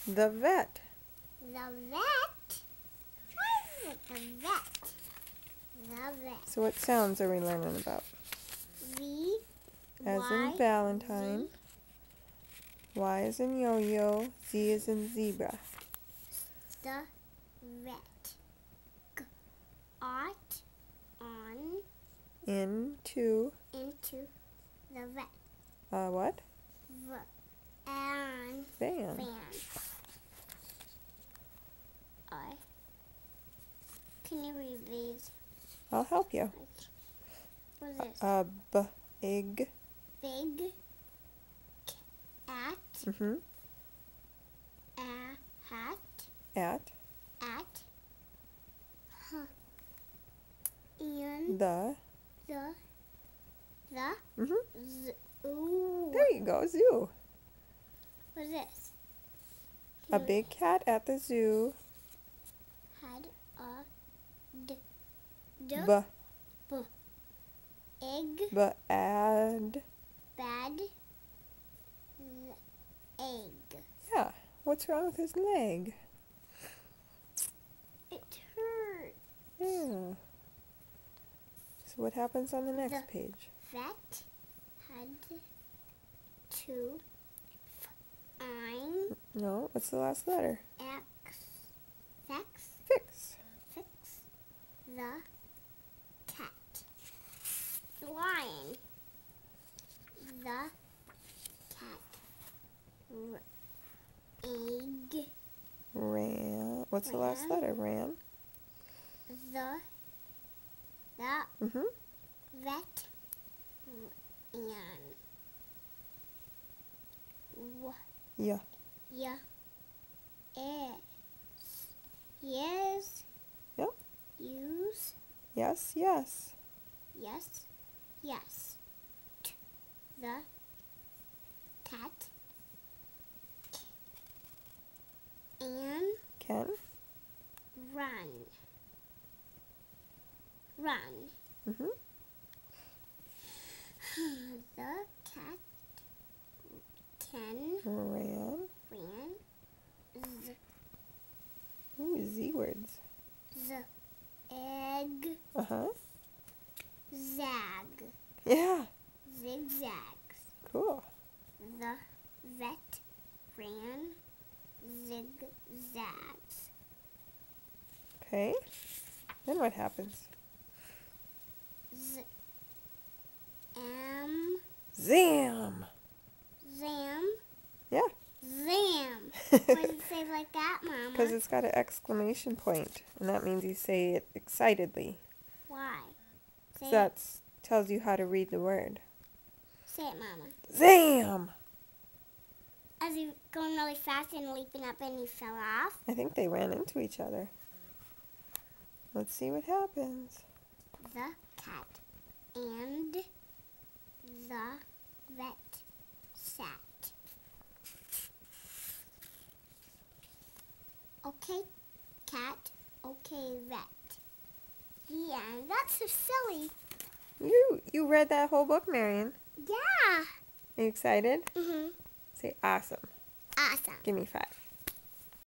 The vet. The vet? Why is it the vet? The vet. So what sounds are we learning about? V. As Y, in Valentine. Z. Y as in yo-yo. Z as in zebra. The vet. G. Ought. On. Into. The vet. What? V. And. Van. Fan. I. Can you read these? I'll help you. What is this? Big. Big. Cat. Mm-hmm. Hat. At. Huh. And. The. Z. Ooh. There you go, zoo. What is this? A big cat at the zoo. Had a egg. Bad. Bad egg. Yeah. What's wrong with his leg? It hurts. Yeah. So what happens on the next page? Vet had to find No, what's the last letter? fix Fix. the cat. Lion. The cat. Egg. Ran. What's the last Ran. letter? Ran. The Mm-hmm. vet and Yeah. yeah yes Yep. use Yes. yes the cat and Can. run Mm-hmm. the cat can Ran. z Ooh, Z words. egg Uh-huh. zag Yeah. zigzags. Cool. The vet ran zigzags. Okay. Then what happens? Zam. Zam. Yeah. Zam. Why does it say like that, Mama? Because it's got an exclamation point, and that means you say it excitedly. Why? So Say that tells you how to read the word. Say it, Mama. Zam! As he going really fast and leaping up and he fell off. I think they ran into each other. Let's see what happens. The cat and the vet sat. Okay, cat. Okay, vet. The end. That's so silly. You read that whole book, Marion. Yeah. Are you excited? Mhm. Say awesome. Awesome. Give me 5.